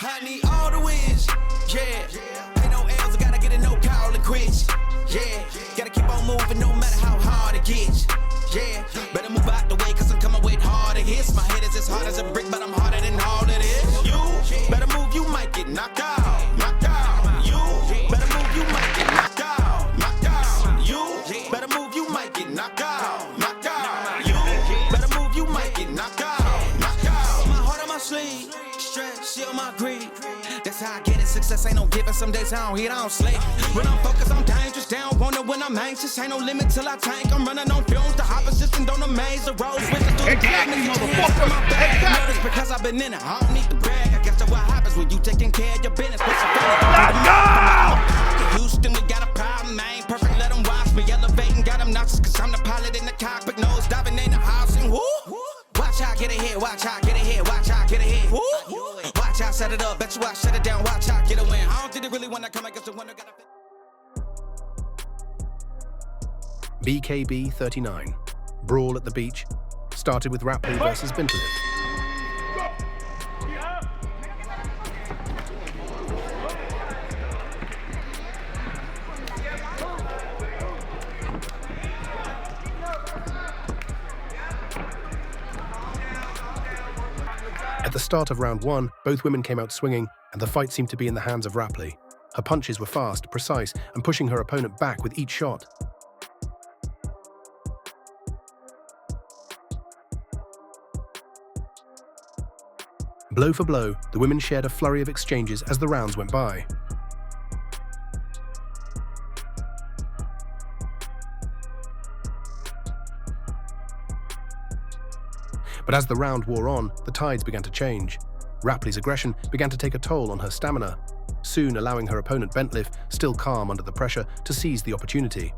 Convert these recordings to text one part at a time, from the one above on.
I need all the wins, yeah. Ain't no L's, I gotta get a no call and quits, yeah. Gotta keep on moving no matter how hard it gets, yeah. Better move out the way, cause I'm coming with harder hits. My head is as hard as a brick, but I'm harder than all of this. You better move, you might get knocked out, knocked out. You better move, you might get knocked out, knocked out. You better move, you might get knocked out, knocked out. You better move, you might get knocked out, knocked out. My heart on my sleeve. Shield my greed. That's how I get it. Success ain't no giving. Some days I don't eat, I don't sleep. When I'm focused, I'm dangerous. They don't want it when I'm anxious. Ain't no limit till I tank. I'm running on fumes. The opposition don't amaze. The road switches through the game. Exactly. Because I've been in it. I don't need to brag. I guess that's what happens when you taking care of your business. Let's go! Houston, we got a problem, man. Perfect, let them watch me. Elevating, got them nauseous. Cause I'm the pilot in the cockpit. Nose diving in the house. And woo! Watch out, get ahead. Watch out, get ahead. Watch out, get ahead. Woo! Watch out, set it up. Bet you I shut it down. Watch out, get a win. I don't think they really want to come against the winner. BKB 39. Brawl at the beach. Started with Rapley versus Bentliff. At the start of round one, both women came out swinging, and the fight seemed to be in the hands of Rapley. Her punches were fast, precise, and pushing her opponent back with each shot. Blow for blow, the women shared a flurry of exchanges as the rounds went by. But as the round wore on, the tides began to change. Rapley's aggression began to take a toll on her stamina, soon allowing her opponent Bentliff, still calm under the pressure, to seize the opportunity.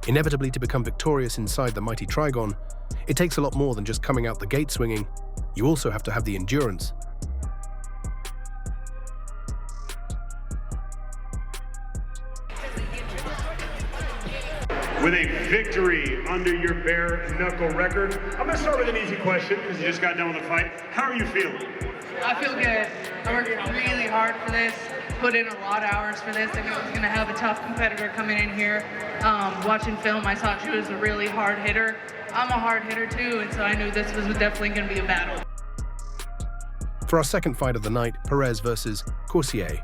Inevitably to become victorious inside the Mighty Trigon, it takes a lot more than just coming out the gate swinging. You also have to have the endurance. With a victory under your bare knuckle record, I'm going to start with an easy question because you just got done with the fight. How are you feeling? I feel good. I worked really hard for this, put in a lot of hours for this. I knew I was going to have a tough competitor coming in here. Watching film, I saw she was a really hard hitter. I'm a hard hitter too, and so I knew this was definitely going to be a battle. For our second fight of the night, Perez versus Corsier.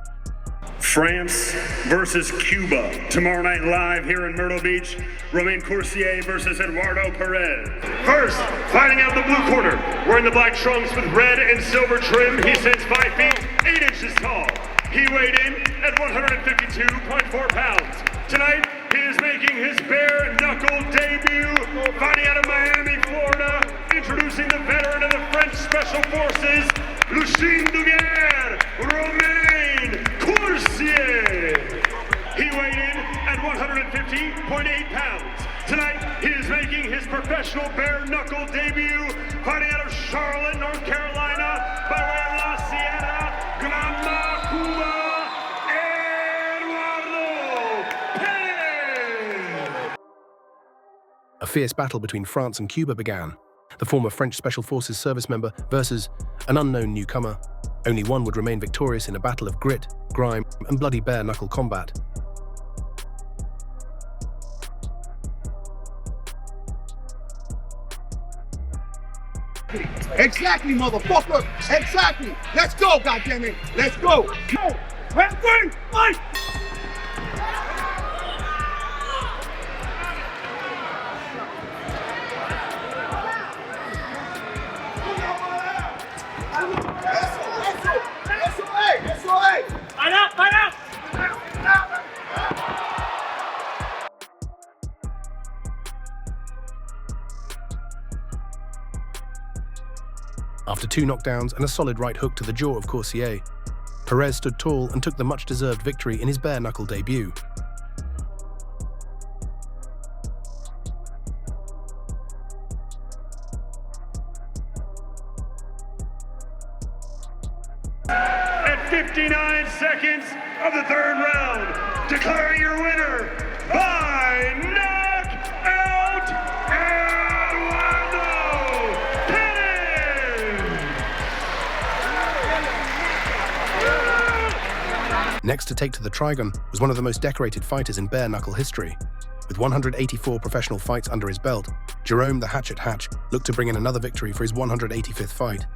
France versus Cuba. Tomorrow night live here in Myrtle Beach. Romain Corsier versus Eduardo Perez. First, fighting out the blue corner, wearing the black trunks with red and silver trim. He stands 5 feet, 8 inches tall. He weighed in at 152.4 pounds. Tonight, he is making his bare knuckle debut, fighting out of Miami, Florida, introducing the veteran of the French Special Forces, Lucien Duguerre, Romain Corsier. He weighed in at 150.8 pounds. Tonight, he is making his professional bare knuckle debut, fighting out of Charlotte, North Carolina, by way of La Sierra, Granada, Cuba, Eduardo Perez. A fierce battle between France and Cuba began. The former French Special Forces service member versus an unknown newcomer. Only one would remain victorious in a battle of grit, grime, and bloody bare-knuckle combat. Exactly, motherfucker! Exactly! Let's go, goddammit! Let's go! Go! Ready, fight! After 2 knockdowns and a solid right hook to the jaw of Corsier, Perez stood tall and took the much-deserved victory in his bare-knuckle debut. At 59 seconds of the third round. Declaring your winner by knockout, Perez. Next to take to the Trigon was one of the most decorated fighters in bare-knuckle history. With 184 professional fights under his belt, Jerome the Hatchet Hatch looked to bring in another victory for his 185th fight.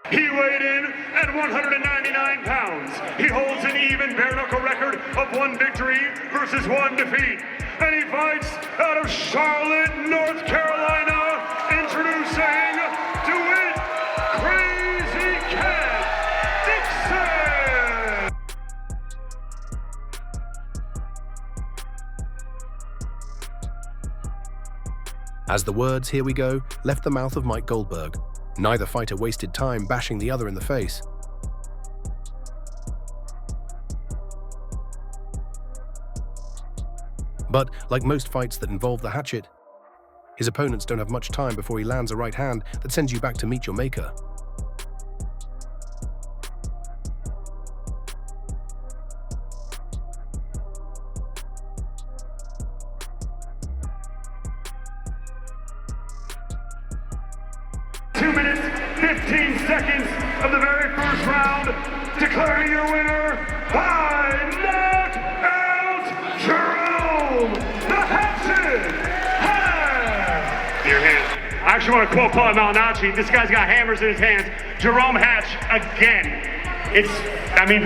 He weighed in at 199 pounds. He holds an even bare-knuckle record of 1 victory versus 1 defeat. And he fights out of Charlotte, North Carolina, introducing to it, Crazy Cat Dixon! As the words "here we go" left the mouth of Mike Goldberg, neither fighter wasted time bashing the other in the face. But, like most fights that involve the hatchet, his opponents don't have much time before he lands a right hand that sends you back to meet your maker. Seconds of the very first round, declaring your winner by knockout, Jerome the Hatchet Hatch. Your hands. I actually want to quote Paul Malignaggi. This guy's got hammers in his hands. Jerome Hatch again.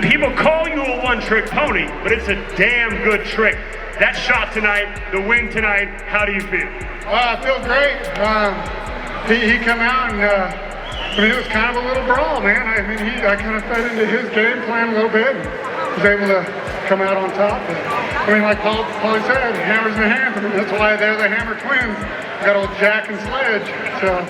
People call you a one-trick pony, but it's a damn good trick. That shot tonight, the win tonight, how do you feel? I feel great. He come out and it was kind of a little brawl, man. I kind of fed into his game plan a little bit and was able to come out on top. But, like Paul said, hammers in the hands. That's why they're the Hammer Twins. We got old Jack and Sledge. So.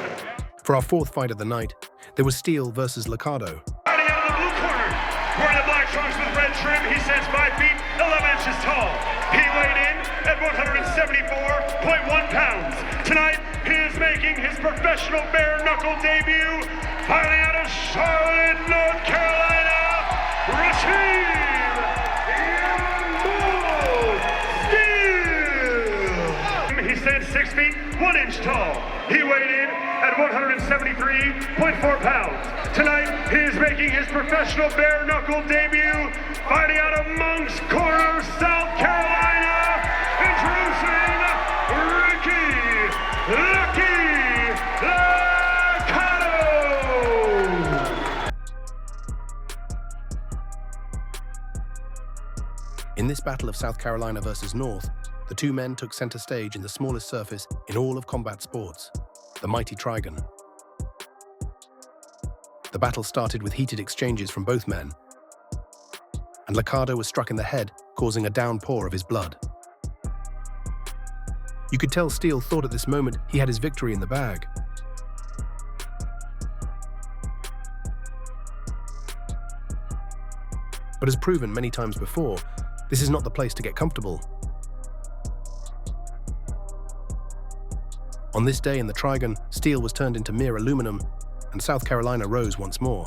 For our 4th fight of the night, there was Steele versus Licardo. Fighting out of the blue corner, wearing the black trunks with red trim, he stands 5 feet, 11 inches tall. He weighed in at 174.1 pounds. Tonight, he is making his professional bare-knuckle debut, fighting out of Charlotte, North Carolina, Rasheed Steele. He stands 6 feet, 1 inch tall. He weighed in at 173.4 pounds. Tonight, he is making his professional bare-knuckle debut, fighting out of Moncks Corner, South Carolina, introducing Licardo. In this battle of South Carolina versus North, the 2 men took center stage in the smallest surface in all of combat sports, the Mighty Trigon. The battle started with heated exchanges from both men, and Licardo was struck in the head, causing a downpour of his blood. You could tell Steele thought at this moment he had his victory in the bag. But as proven many times before, this is not the place to get comfortable. On this day in the Trigon, Steele was turned into mere aluminum, and South Carolina rose once more.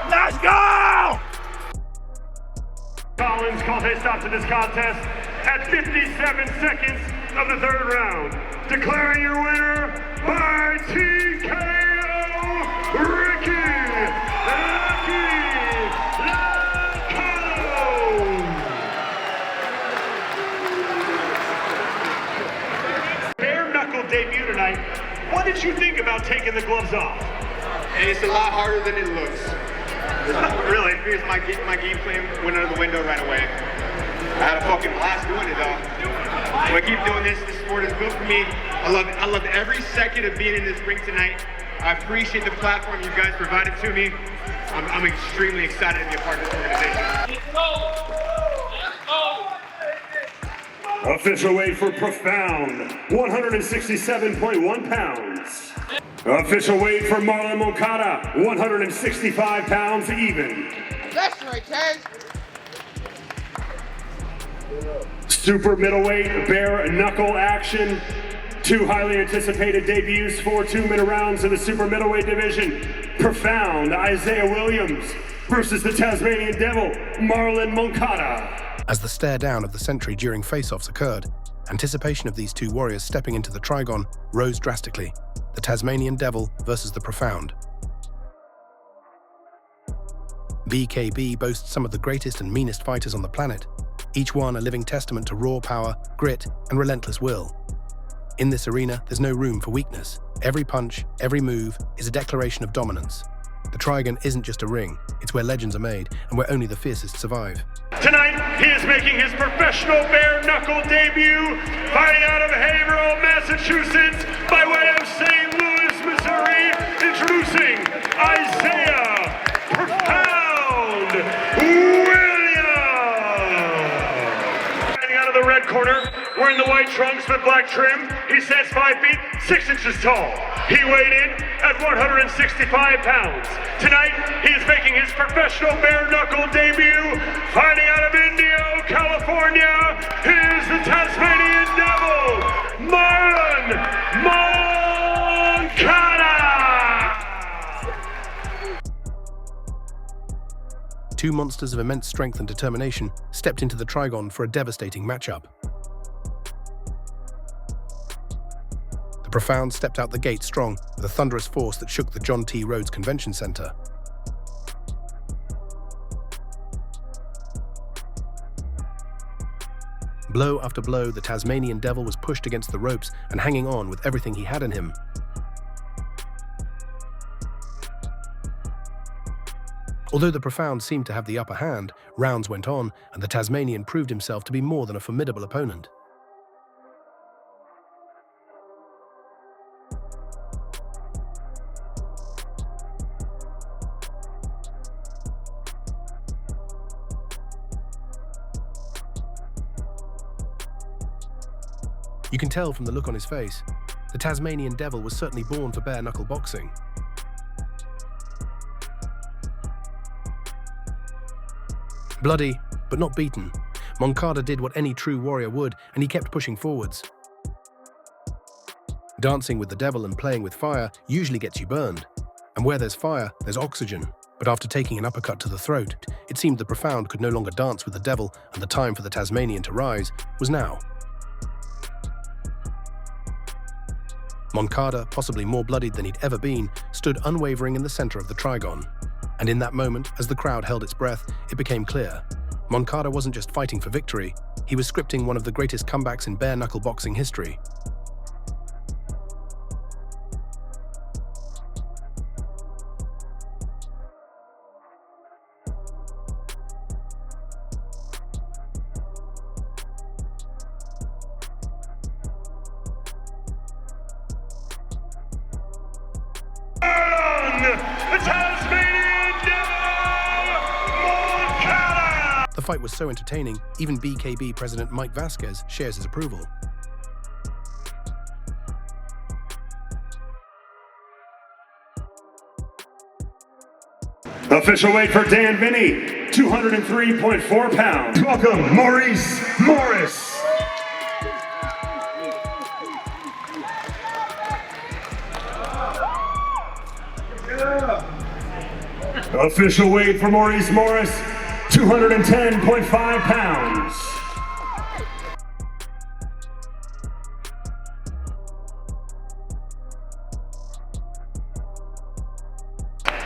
Let's go! Collins calls a stop to this contest at 57 seconds of the third round. Declaring your winner by TKO, Ricky Licardo. Bare knuckle debut tonight. What did you think about taking the gloves off? And it's a lot harder than it looks. Really? Because my game plan went out of the window right away. I had a fucking blast doing it though. So I keep doing this. This sport is built for me. I love every second of being in this ring tonight. I appreciate the platform you guys provided to me. I'm extremely excited to be a part of this organization. Official weight for Profound, 167.1 pounds. Official weight for Marlon Moncada, 165 pounds even. That's right, Taz. Super middleweight bare knuckle action. Two highly anticipated debuts for 2-minute rounds in the super middleweight division. Profound Isaiah Williams versus the Tasmanian Devil, Marlon Monata. As the stare down of the sentry during face-offs occurred, anticipation of these two warriors stepping into the Trigon rose drastically. The Tasmanian Devil versus the Profound. BKB boasts some of the greatest and meanest fighters on the planet, each one a living testament to raw power, grit, and relentless will. In this arena, there's no room for weakness. Every punch, every move is a declaration of dominance. The Trigon isn't just a ring, it's where legends are made and where only the fiercest survive. Tonight, he is making his professional bare knuckle debut, fighting out of Haverhill, Massachusetts, by way of St. Louis, Missouri, introducing Isaiah Profound Williams. Fighting out of the red corner, wearing the white trunks with black trim, he stands 5 feet, 6 inches tall. He weighed in at 165 pounds. Tonight, he is making his professional bare knuckle debut, fighting out of Indio, California. Here's the Tasmanian Devil, Marlon Monata. Two monsters of immense strength and determination stepped into the Trigon for a devastating matchup. The Profound stepped out the gate strong with a thunderous force that shook the John T. Rhodes Convention Center. Blow after blow, the Tasmanian Devil was pushed against the ropes and hanging on with everything he had in him. Although the Profound seemed to have the upper hand, rounds went on, and the Tasmanian proved himself to be more than a formidable opponent. You can tell from the look on his face, the Tasmanian Devil was certainly born for bare-knuckle boxing. Bloody, but not beaten, Monata did what any true warrior would, and he kept pushing forwards. Dancing with the devil and playing with fire usually gets you burned. And where there's fire, there's oxygen. But after taking an uppercut to the throat, it seemed the Profound could no longer dance with the devil, and the time for the Tasmanian to rise was now. Monata, possibly more bloodied than he'd ever been, stood unwavering in the center of the Trigon. And in that moment, as the crowd held its breath, it became clear. Monata wasn't just fighting for victory, he was scripting one of the greatest comebacks in bare-knuckle boxing history. The Tasmanian Devil, Monata. The fight was so entertaining, even BKB President Mike Vasquez shares his approval. Official weight for Dan Vinny, 203.4 pounds. Welcome, Maurice Morris. Official weight for Maurice Morris, 210.5 pounds.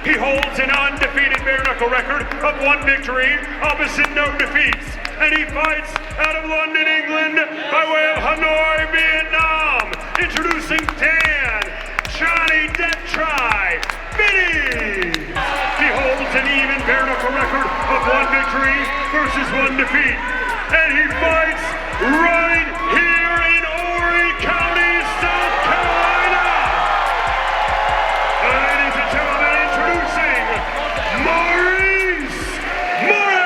He holds an undefeated bare-knuckle record of 1 victory, opposite no defeats. And he fights out of London, England, by way of Hanoi, Vietnam. Introducing Dan Johnny Depp Try Vinny. He holds an even bare-knuckle record of 1 victory versus 1 defeat. And he fights right here in Horry County, South Carolina. Ladies and gentlemen, introducing Maurice Morris.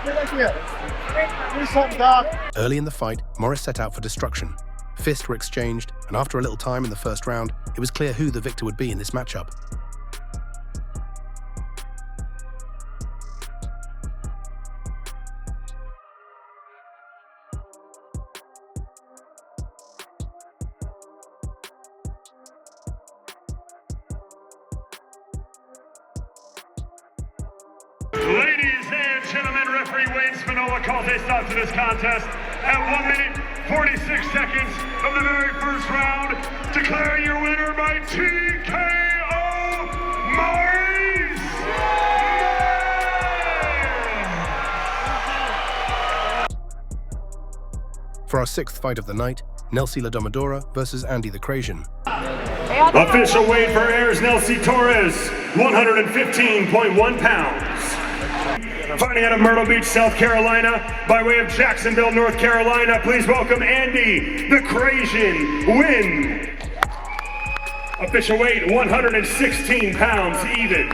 Do something, Doc. Early in the fight, Morris set out for destruction. Fists were exchanged, and after a little time in the first round, it was clear who the victor would be in this matchup. Ladies and gentlemen, referee Wayne Spinola calls a stop to this contest at 1 minute 46 seconds of the very first round, declaring your winner by TKO, Maurice. For our sixth fight of the night, Nelsie Lomodora versus Andy the Crazian. Official weight for Ayers Nelsie Torres, 115.1 pounds. Fighting out of Myrtle Beach, South Carolina, by way of Jacksonville, North Carolina, please welcome Andy the Crazian Win. Official weight, 116 pounds even.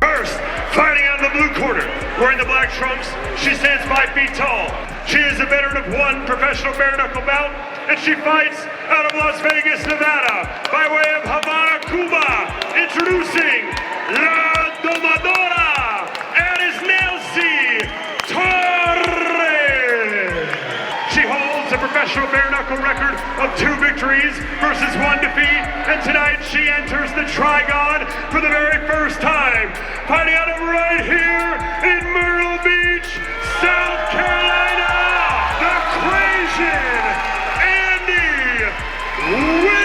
First, fighting out of the blue corner, wearing the black trunks, she stands 5 feet tall. She is a veteran of 1 professional bare knuckle bout, and she fights out of Las Vegas, Nevada, by way of Havana, Cuba. Introducing Lomodora, Ayers Nelsie Torres. She holds a professional bare knuckle record of 2 victories versus 1 defeat, and tonight she enters the Trigon for the very first time, fighting out of right here in Myrtle Beach, South Carolina, the Crazian Andy wins!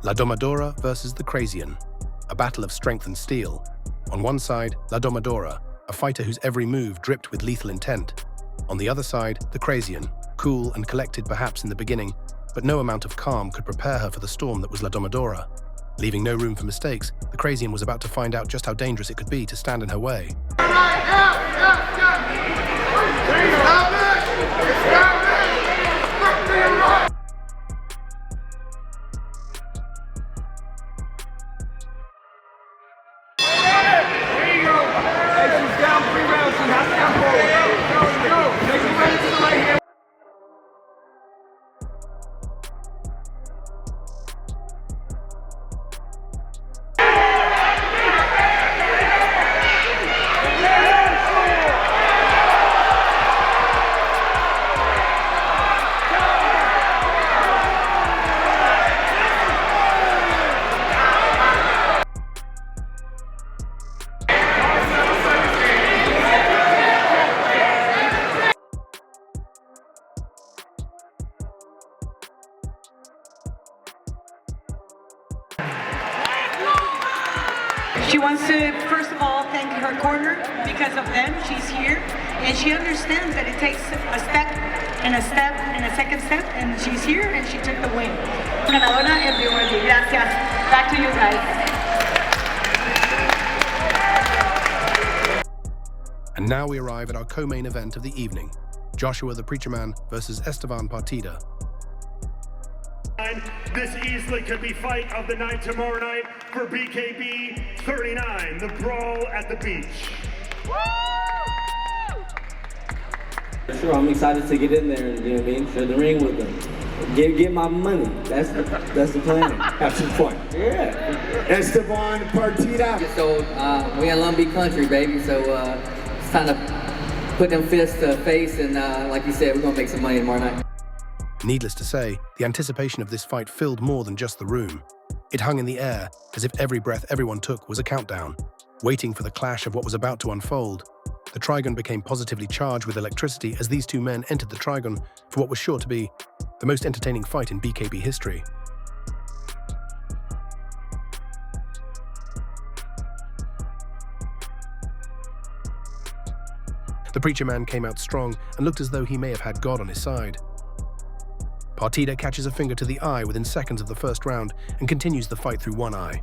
Lomodora versus the Crazian, a battle of strength and steel. On one side, Lomodora, a fighter whose every move dripped with lethal intent. On the other side, the Crazian, cool and collected perhaps in the beginning, but no amount of calm could prepare her for the storm that was Lomodora. Leaving no room for mistakes, the Crazian was about to find out just how dangerous it could be to stand in her way. She wants to, first of all, thank her corner. Because of them, she's here. And she understands that it takes a step, and a step, and a second step, and she's here, and she took the win. Ganadora everywhere. Gracias. Back to you guys. And now we arrive at our co-main event of the evening, Joshua the Preacher Man versus Esteban Partida. This easily could be fight of the night tomorrow night for BKB 39, the brawl at the beach. Sure, I'm excited to get in there and, you know what I mean, share the ring with them. Get my money. That's the plan. Have some fun. Yeah. Esteban Partida. So we in Long Beach country, baby. So it's time to put them fists to face, and like you said, we're gonna make some money tomorrow night. Needless to say, the anticipation of this fight filled more than just the room. It hung in the air, as if every breath everyone took was a countdown, waiting for the clash of what was about to unfold. The Trigon became positively charged with electricity as these two men entered the Trigon for what was sure to be the most entertaining fight in BKB history. The Preacher Man came out strong and looked as though he may have had God on his side. Partida catches a finger to the eye within seconds of the first round and continues the fight through one eye.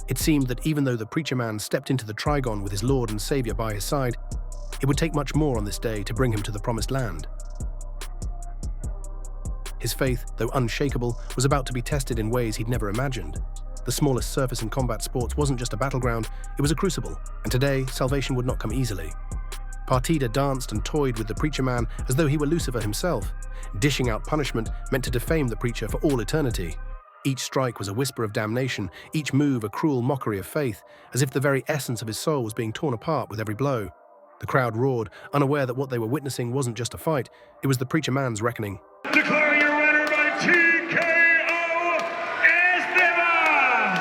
It seemed that even though the Preacher Man stepped into the Trigon with his Lord and Savior by his side, it would take much more on this day to bring him to the promised land. His faith, though unshakable, was about to be tested in ways he'd never imagined. The smallest surface in combat sports wasn't just a battleground, it was a crucible, and today, salvation would not come easily. Partida danced and toyed with the preacher man as though he were Lucifer himself, dishing out punishment meant to defame the preacher for all eternity. Each strike was a whisper of damnation, each move a cruel mockery of faith, as if the very essence of his soul was being torn apart with every blow. The crowd roared, unaware that what they were witnessing wasn't just a fight, it was the preacher man's reckoning. Declaring your winner by TKO, Esteban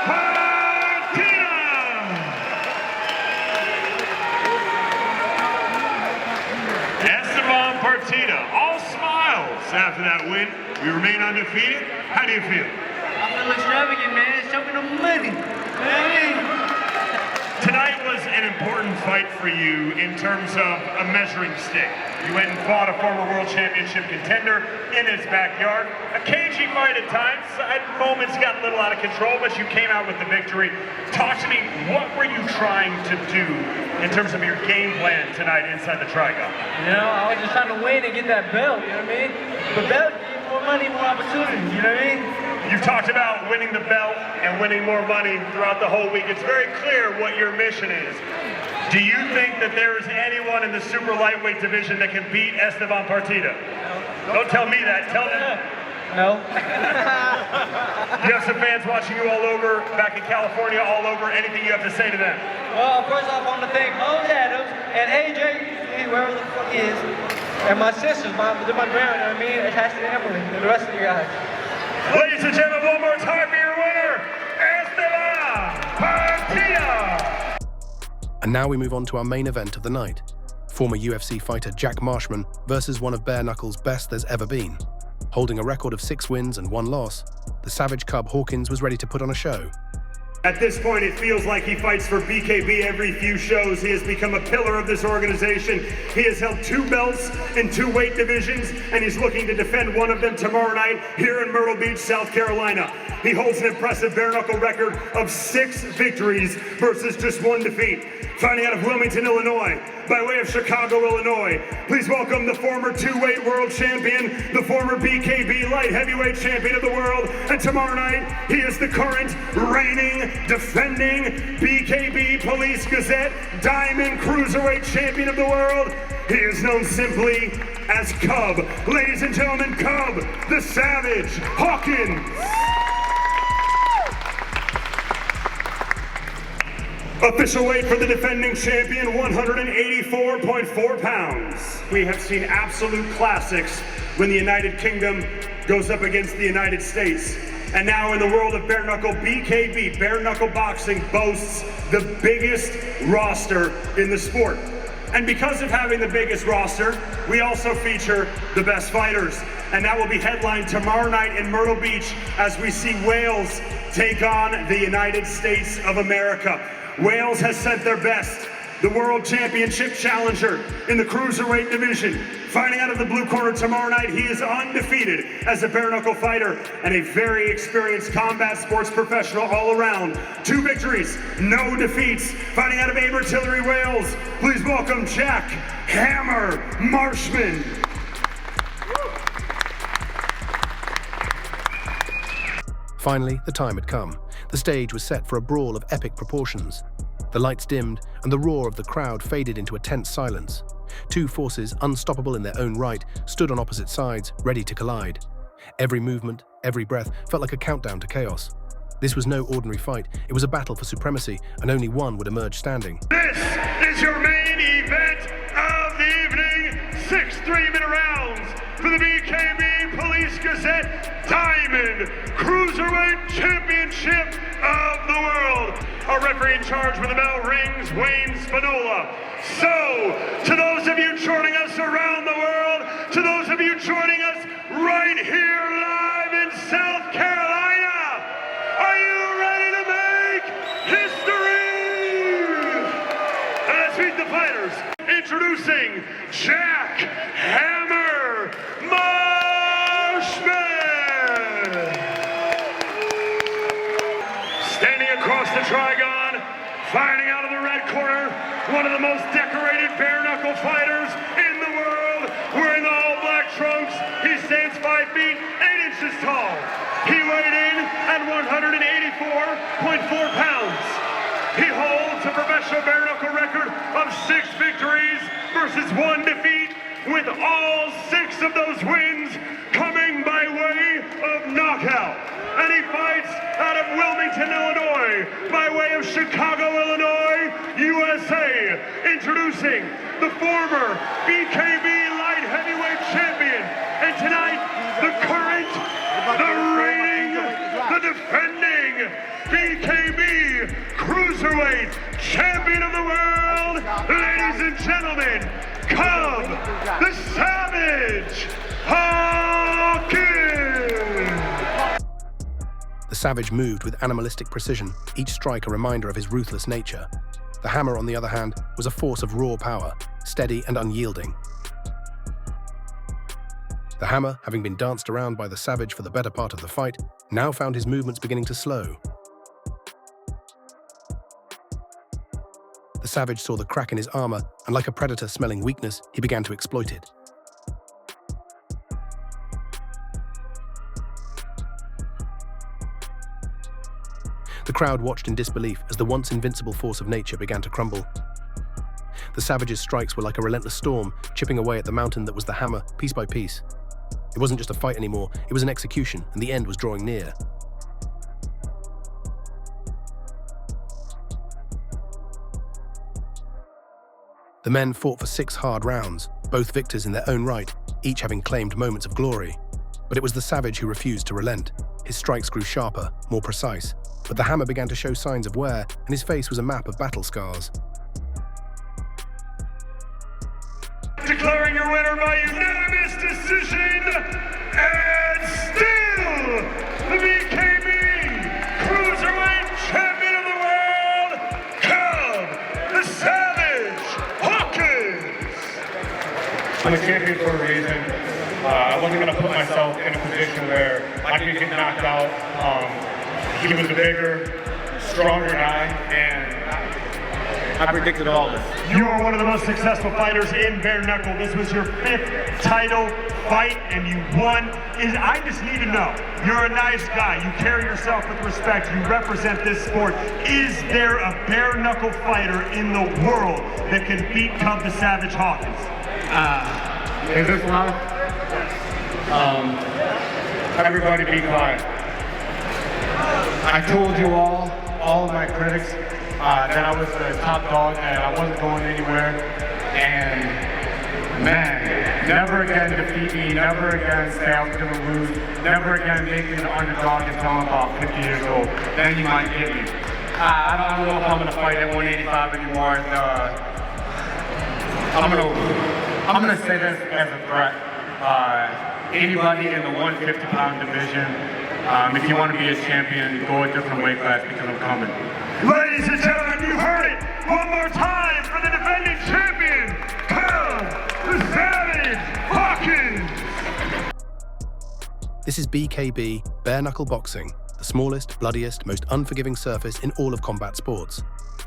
Partida! Esteban Partida, all smiles after that win. We remain undefeated. How do you feel? I feel extravagant, man. Show me the money. Hey. Tonight was an important fight for you in terms of a measuring stick. You went and fought a former world championship contender in his backyard. A cagey fight at times. At moments got a little out of control, but you came out with the victory. Talk to me, what were you trying to do in terms of your game plan tonight inside the Trigon? You know, I was just trying to win and get that belt, you know what I mean? The belt gives more money, more opportunities, you know what I mean? You talked about winning the belt and winning more money throughout the whole week. It's very clear what your mission is. Do you think that there is anyone in the super lightweight division that can beat Esteban Partida? No. Don't tell me that, tell them. No. You have some fans watching you all over, back in California, all over. Anything you have to say to them? Well, first off, I want to thank Mose Adams and AJ, whoever the fuck he is, and my sisters, my grandma, you know what I mean? Attached to Emily, and the rest of you guys. Ladies and gentlemen, one more time for your winner, Esteban Partida! And now we move on to our main event of the night. Former UFC fighter Jack Marshman versus one of bare knuckles' best there's ever been. Holding a record of 6 wins and 1 loss, the savage cub Hawkins was ready to put on a show. At this point, it feels like he fights for BKB every few shows. He has become a pillar of this organization. He has held 2 belts in 2 weight divisions, and he's looking to defend one of them tomorrow night here in Myrtle Beach, South Carolina. He holds an impressive bare knuckle record of 6 victories versus just 1 defeat. Fighting out of Wilmington, Illinois, by way of Chicago, Illinois, please welcome the former 2-weight world champion, the former BKB light heavyweight champion of the world, and tomorrow night, he is the current reigning, defending BKB Police Gazette Diamond Cruiserweight champion of the world. He is known simply as Cub. Ladies and gentlemen, Cub, the Savage Hawkins. Official weight for the defending champion, 184.4 pounds. We have seen absolute classics when the United Kingdom goes up against the United States. And now in the world of bare knuckle, BKB, bare knuckle boxing, boasts the biggest roster in the sport. And because of having the biggest roster, we also feature the best fighters. And that will be headlined tomorrow night in Myrtle Beach as we see Wales take on the United States of America. Wales has sent their best, the World Championship challenger in the Cruiserweight division. Fighting out of the blue corner tomorrow night, he is undefeated as a bare knuckle fighter and a very experienced combat sports professional all around. 2 victories, no defeats. Fighting out of Abertillery, Wales, please welcome Jack Hammer Marshman. Finally, the time had come. The stage was set for a brawl of epic proportions. The lights dimmed, and the roar of the crowd faded into a tense silence. 2 forces, unstoppable in their own right, stood on opposite sides, ready to collide. Every movement, every breath felt like a countdown to chaos. This was no ordinary fight, it was a battle for supremacy, and only one would emerge standing. This is your main event of the evening. 6 3-minute rounds for the BKB Police Gazette Diamond Cruiserweight Championship of the world. Our referee in charge with the bell rings, Wayne Spinola. So, to those of you joining us around the world, to those of you joining us right here live in South Carolina, are you ready to make history? And let's meet the fighters. Introducing Jack Hammer Marshman. Standing across the Trigon, fighting out of the red corner, one of the most decorated bare knuckle fighters in the world, wearing the all black trunks. He stands 5 feet a bare knuckle record of 6 victories versus 1 defeat, with all 6 of those wins coming by way of knockout. And he fights out of Wilmington, Illinois, by way of Chicago, Illinois, USA. Introducing the former BKB light heavyweight champion, and tonight, the current, the reigning, the defending BKB Cruiserweight Champion of the World, ladies and gentlemen, Cub, the Savage, Hawkins! The Savage moved with animalistic precision, each strike a reminder of his ruthless nature. The Hammer, on the other hand, was a force of raw power, steady and unyielding. The Hammer, having been danced around by the Savage for the better part of the fight, now found his movements beginning to slow. The Savage saw the crack in his armor, and like a predator smelling weakness, he began to exploit it. The crowd watched in disbelief as the once invincible force of nature began to crumble. The Savage's strikes were like a relentless storm, chipping away at the mountain that was the Hammer, piece by piece. It wasn't just a fight anymore, it was an execution, and the end was drawing near. The men fought for 6 hard rounds, both victors in their own right, each having claimed moments of glory. But it was the Savage who refused to relent. His strikes grew sharper, more precise, but the Hammer began to show signs of wear, and his face was a map of battle scars. Declaring your winner by unanimous decision, and still the BKB Cruiserweight Champion of the World, Cub, the Savage, Hawkins! I'm a champion for a reason. I wasn't going to put myself in a position where I could get knocked out. He was a bigger, stronger guy, and I predicted all this. You are one of the most successful fighters in bare knuckle. This was your 5th title fight, and you won. I just need to know, you're a nice guy. You carry yourself with respect. You represent this sport. Is there a bare knuckle fighter in the world that can beat Cub the Savage Hawkins? Is this live? Everybody be quiet. I told you all of my critics, that I was the top dog, and I wasn't going anywhere. And man, never again defeat me, never again say I was gonna lose, never again make me an underdog until I'm about 50 years old. Then you might get me. I don't know if I'm gonna fight at 185 anymore. I'm gonna say this as a threat. Anybody in the 150-pound division, if you want to be a champion, go a different weight class because I'm coming. Ladies and gentlemen, you heard it one more time for the defending champion, Cub the Savage Hawkins! This is BKB, bare knuckle boxing, the smallest, bloodiest, most unforgiving surface in all of combat sports.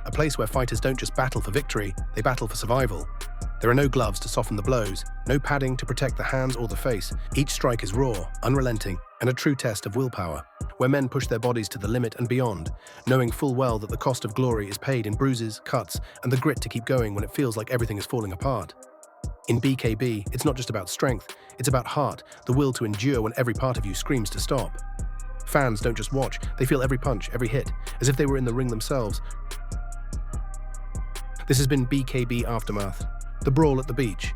A place where fighters don't just battle for victory, they battle for survival. There are no gloves to soften the blows, no padding to protect the hands or the face. Each strike is raw, unrelenting, and a true test of willpower, where men push their bodies to the limit and beyond, knowing full well that the cost of glory is paid in bruises, cuts, and the grit to keep going when it feels like everything is falling apart. In BKB, it's not just about strength, it's about heart, the will to endure when every part of you screams to stop. Fans don't just watch, they feel every punch, every hit, as if they were in the ring themselves. This has been BKB Aftermath, the brawl at the beach,